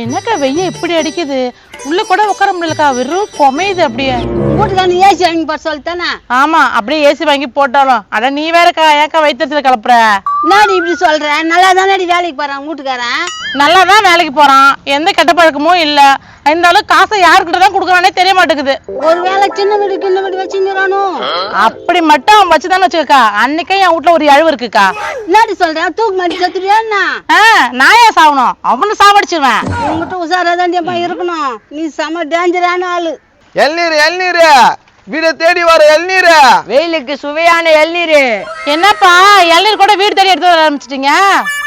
என்னக்கா வெய்ய இப்படி அடிக்குது, உள்ள கூட உட்கார முடியலக்கா, வெறும் கொமையுது அப்படியே. வீட்டுக்காரன் ஏசி வாங்கி போட சொல்லிட்டானே. ஆமா, அப்படியே ஏசி வாங்கி போட்டாலும் அட நீ வேறக்கா ஏக்கா வயிற்றுல கலப்புற. என்னடி இப்படி சொல்ற? நல்லா தானடி வேலைக்கு போறான் வீட்டுக்காரன். நல்லாதான் வேலைக்கு போறான், எந்த கெட்ட பழக்கமும் இல்ல. இருந்தாலும் காசை யாருக்கிட்ட தான் கொடுக்குறானே தெரிய மாட்டேங்குது. ஒருவேளை சின்ன வீடு வச்சுக்கிறானோ? அப்படி மட்டும் அவன் வச்சுதான்னு வச்சுக்கா, அன்னைக்கே என் வீட்டுல ஒரு அழிவு இருக்குக்கா. என்னடி சொல்றேன்? தூக்கு மாட்டி சத்துறியா? நான் ஏன் சாகணும், அவனு சாவடிச்சிருவேன். உங்ககிட்ட உசாராதாண்டியப்பா இருக்கணும், நீ செம டேஞ்சரான ஆளு. எல்நீர் வீட தேடி வர எல்நீர், வெயிலுக்கு சுவையான எல்நீர். என்னப்பா இளநீர் கூட வீடு தேடி எடுத்து வர ஆரம்பிச்சிட்டீங்க?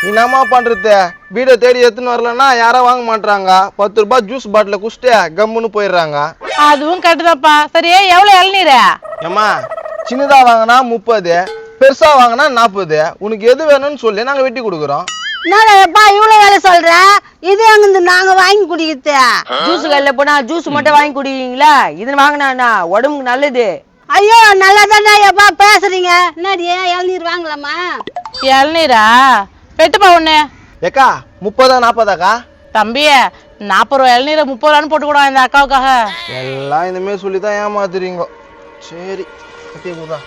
என்னம்மா பண்றது, வீட தேடி எடுத்துன்னு வரலன்னா யாரும் வாங்க மாட்டாங்க. 10 ரூபாய் ஜூஸ் பாட்டில குடிச்சிட்டு கம்முன்னு போயிடுறாங்க. அதுவும் கரெக்டுதான்ப்பா. சரி, எவ்வளவு இளநீர்? ஏம்மா, சின்னதா வாங்கினா 30, பெருசா வாங்கினா 40. உனக்கு எது வேணும்னு சொல்லி நாங்க வெட்டி கொடுக்குறோம். என்னப்பா இவ்வளவு வேலை சொல்ற? இது அங்கிருந்து நாங்க வாங்கி குடிக்கிறது. ஜூஸ் கல்ல போனா ஜூஸ் மட்டும் வாங்கி குடிக்கிறீங்களா? இது வாங்கினா உடம்புக்கு நல்லது. ஐயோ நல்லா தானே எப்பா பேசுறீங்க. என்னடி இளநீர் வாங்கலாமா? இளநீரா? பெட்டுப்பா ஒண்ணு. ஏக்கா 30 40? தம்பிய 40 ரூபா இளநீரை 30 ரூபான்னு போட்டு கூட இந்த அக்காவுக்காக. எல்லாம் இந்த மாதிரி சொல்லிதான் ஏமாத்துறீங்க. சரி கட்டி கொடுறா.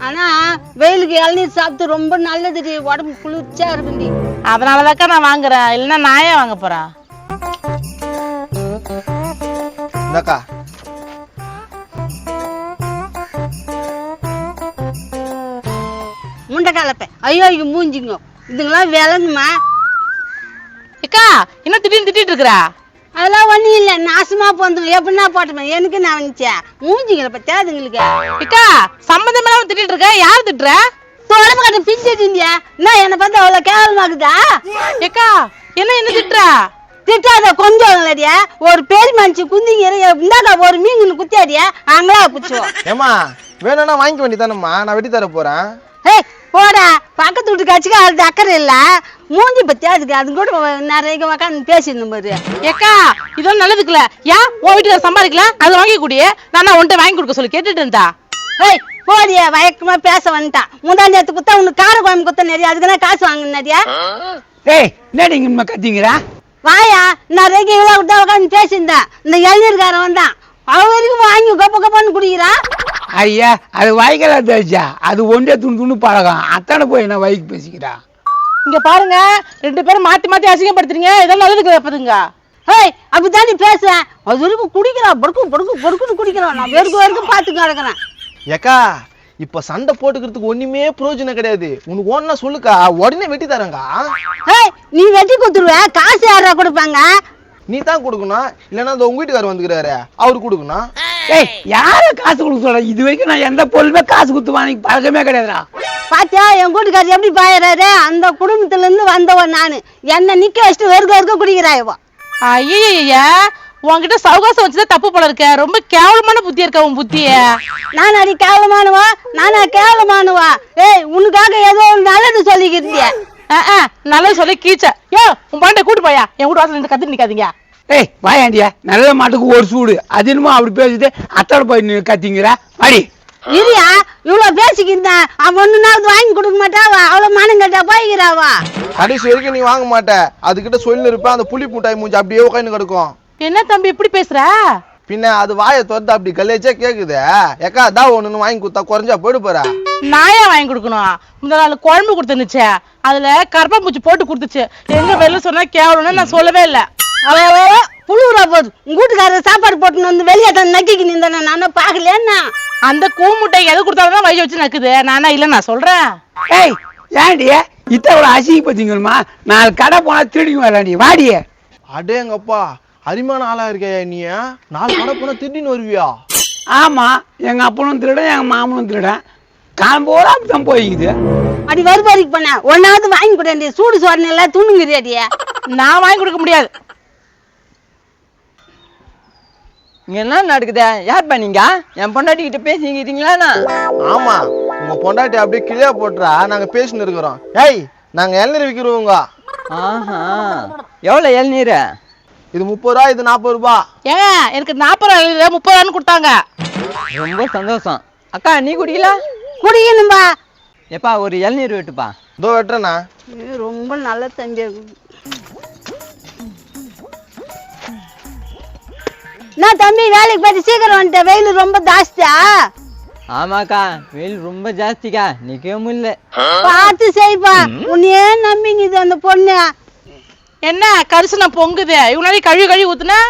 ஆனா வெயிலுக்கு இளநீர் சாப்பிட்டு ரொம்ப நல்லதுடி, உடம்பு குளிர்ச்சியா இருக்குடி. அதனாலதாக்கா நான் வாங்குறேன், இல்லைன்னா நான் ஏன் வாங்க போறேன்? என்னக்கா? முண்டை கலப்பை. ஐயோ இங்க மூஞ்சிங்க இதுங்கெல்லாம் விளங்குமா? அக்கா என்ன திட்டிட்டு இருக்கிறா? அதெல்லாம் ஒண்ணும் இல்ல, நாசமா போந்துங்க. எப்படின்னா போட்டோமே எனக்கு நான் வந்துச்சேன் மூஞ்சிங்களை பத்தியா அதுங்களுக்கு. அக்கா சம்பந்தம் இல்லாம திட்டிட்டு இருக்க, யாரு திட்டுற? உடம்பு கட்ட பிஞ்சிட்டு இருந்தியா? என்ன என்னை பார்த்து அவ்வளவு கேவலமாக்குதா? அக்கா என்ன திட்டுற? திட்டாத கொஞ்சம் இல்லடியா, ஒரு பெரிய மனுச்சு குந்திங்க இந்தாக்கா ஒரு மீன் குத்தியாடியா அங்களா புச்சுவோம். ஏமா வேணும்னா வாங்கிக்க வேண்டியதானம்மா, நான் வெட்டி தர போறேன். ஏய் போடா, பக்கத்து வீட்டு காட்சிக்கு அது அக்கறை இல்ல. மூஞ்சி பத்தி அதுக்கு அது கூட நிறைய உக்காந்து பேசிருந்தோம் பாரு. ஏக்கா இதெல்லாம் நல்லதுக்குல, ஏன் உன் வீட்டுக்கு சம்பாதிக்கல, அது வாங்கி கூடிய நான் உன்ட்ட வாங்கி கொடுக்க சொல்லி கேட்டுட்டு இருந்தா. ஏய் போடியா, வழக்கமா பேச வந்துட்டான். முந்தாண்டி எடுத்து குத்தா உனக்கு கார குழம்பு குத்த நிறைய, அதுக்குன்னா காசு வாங்கினாடியா? ஏய் என்னடி இங்க கத்திங்கிறா? வாயா, நிறைய இவ்வளவு விட்டா உட்காந்து பேசியிருந்தேன். இந்த இளநீர்காரன் வந்தான், அவ வரைக்கும் வாங்கி கப்ப கப்பான்னு குடிக்கிறான். ஐயா அது வாய்க்கலா தேய்ச்சா, அது ஒன்றே துணு பழகம். அத்தான போய் என்ன வாய்க்கு பேசிக்கிறா? இங்க பாருங்க, 2 பேரும் மாத்தி மாத்தி அசிங்கப்படுத்துறீங்க, இதெல்லாம் நல்லதுக்கு வைப்பதுங்க. ஏய் அப்படித்தானே பேசுவேன், அது வரைக்கும் குடிக்கிறான், பொறுக்குன்னு குடிக்கிறான். நான் வரைக்கும் பார்த்து கிடக்குறேன். ஏக்கா இப்ப சண்டை போட்டுக்கிறதுக்கு ஒண்ணுமே பிரயோஜனம் கிடையாது. உனக்கு ஒன்னா சொல்லுக்கா, உடனே வெட்டி தரேங்கா. ஏய் நீ வெட்டி கொடுத்துருவ, காசு யாரா கொடுப்பாங்க? நீ தான் கொடுக்கணும், இல்லைன்னா உங்க வீட்டுக்காரர் வந்துக்கிறாரு அவரு கொடுக்கணும். ஏய் யார காசு கொடுக்க சொல்ற? இது வரைக்கும் நான் எந்த பொருளுமே காசு கொடுத்து வாங்கி பழக்கமே கிடையாதுடா. பாத்தியா என் கூட்டுக்காரர் எப்படி பாயறாரு? அந்த குடும்பத்துல இருந்து வந்தவன் நானு, என்ன நிக்க வச்சுட்டு வெறுக்க குடிக்கிறாயவா? ஐயா உன்கிட்ட சவுகாசம் வச்சுதான் தப்பு போல இருக்க. ரொம்ப கேவலமான புத்தி இருக்க உன் புத்திய. நான் அடி கேவலமானவா? நானா கேவலமானவா? ஏய் உனக்காக ஏதோ நல்லது சொல்லிக்கிட்டிய. நல்லது சொல்லி கீச்ச. யோ உன் பாண்ட கூட்டு போயா, என் வீட்டு வாசல் நின்று கத்திட்டு நிக்காதீங்க. ஏய் வாயாண்டியா, நல்ல மாட்டுக்கு ஒரு சூடு. அது என்னமோ அப்படி பேசிட்டு அத்தாட போய் கத்திங்கிறா வாடி. இல்லையா இவ்வளவு பேசிக்கிருந்தேன், அவன் ஒண்ணுனாவது வாங்கி கொடுக்க மாட்டாவா? அவ்வளவு மனம் கட்டா போய்கிறாவா? கடைசி வரைக்கும் நீ வாங்க மாட்ட. அதுகிட்ட சொல்லி இருப்பேன், அந்த புளி பூட்டாய் மூஞ்சி அப்படியே உட்காந்து கிடக்கும். என்ன தம்பி இப்படி பேசுற? பின்ன அது வாயை திறந்து அப்படி கல்லேச்சே கேக்குது. ஏக்கா தான் ஒண்ணு வாங்கி கொடுத்தா குறைஞ்சா போயிடு போற. நாயா வாங்கி கொடுக்கணும். முதல் நாள் குழம்பு கொடுத்துருந்துச்சு, அதுல கரப்பாம்பூச்சி போட்டு கொடுத்துச்சு. எங்க வெளில சொன்னா கேவலம்னு நான் சொல்லவே இல்லை. புழுவுரா போது உங்க வீட்டுக்காரர் சாப்பாடு போட்டு வந்து வெளியே நக்கிக்கு நின்றேன், நானும் பாக்கலன்னா. அந்த கூமுட்டை எது கொடுத்தாலும் வயிறு வச்சு நக்குது, நானா இல்ல நான் சொல்றேன். ஏய் ஏண்டிய இத்தவள அசிங்க பத்திங்கம்மா, 4 கடை போனா திருடிங்க வரலாண்டி வாடிய. அடேங்கப்பா அரிமான ஆளா இருக்க நீ. 4 கடை போனா திடீர்னு வருவியா? ஆமா, எங்க அப்பனும் திருடன், எங்க மாமனும் திருடன். காம்போட அப்படித்தான் போய்க்குது. அடி வருபாரிக்கு பண்ண ஒன்னாவது வாங்கி கொடுங்க. சூடு சோறன துணுங்குறியாடிய. நான் வாங்கி கொடுக்க முடியாது. இங்க என்ன நடக்குது? யார்ப்பா நீங்க? என் பொண்டாட்டி கிட்ட பேசிக்கிறீங்களா? ஆமா, உங்க பொண்டாட்டி அப்படியே கிளியா போட்டுறா, நாங்க பேசின்னு இருக்கிறோம். ஏய் நாங்க இளநீர் விக்கிறோங்க. ஆஹா எவ்வளவு இளநீர்? இது 30 ரூபா, இது 40 ரூபா. ஏங்க எனக்கு 40 ரூபா 30 ரூபான்னு கொடுத்தாங்க. ரொம்ப சந்தோஷம். அக்கா நீ குடிக்கல? குடிக்கணும்பா. எப்பா ஒரு இளநீர் வெட்டுப்பா. இதோ வெட்டுறேண்ணா. ரொம்ப நல்ல தம்பி. நான் தம்பி வேலைக்கு போயிட்டு சீக்கிரம் வந்துட்டேன். வெயில் ரொம்ப ஜாஸ்தியா? ஆமாக்கா வெயில் ரொம்ப ஜாஸ்திக்கா, நிக்கவே முடியல. பார்த்து செய்ப்பா. உன்னையே நம்பிங்குது அந்த பொண்ணு. என்ன கரிசனை பொங்குது, இவனாடி கழுவி கழுவி ஊத்துனா?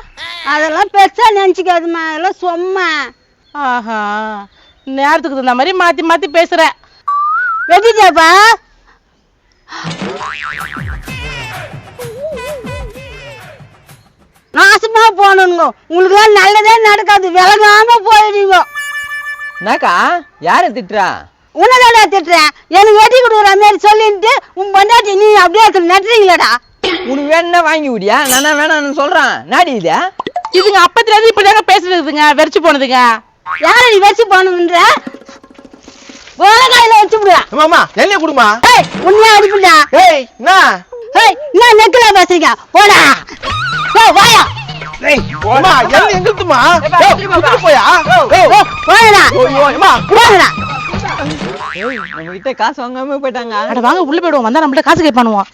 அதெல்லாம் பெருசா நினைச்சுக்காதுமா, அதெல்லாம் சும்மா. ஆஹா, நேரத்துக்கு தகுந்த மாதிரி மாத்தி மாத்தி பேசுற. வெட்டிட்டாப்பா? நாசமா போனோங்க. உங்களுக்கு எல்லாம் நல்லதே நடக்காது, விலகாம போயிடுவீங்க. என்னக்கா யாரை திட்டுறா? உன்னதாடா திட்டுறேன். எனக்கு வெட்டி கொடுக்குற மாதிரி சொல்லிட்டு உன் பொண்டாட்டி நீ அப்படியே நட்டுறீங்களாடா. உனக்கு வேணும்னா வாங்கி விடியா, நானா வேணான்னு சொல்றேன். நாடி இது இதுங்க அப்பத்துல இருந்து இப்படிதாங்க பேசுறதுங்க, வெறிச்சு போனதுங்க. யார நீ வச்சு போனதுன்ற? கையில வச்சு விடுவா. மாமா எல்லைய குடுமா. உன்னையா அடிப்புடா. ஏய் என்ன என்ன நெக்கல பேசுறீங்க? போடா வாயா. மாமா எல்லை எங்கத்துமா போயா. போடா போடா. நம்ம கிட்ட காசு வாங்காம போயிட்டாங்க. அட வாங்க உள்ள போயிடுவோம், வந்தா நம்மள்ட்ட காசு கேட்பானுவோம்.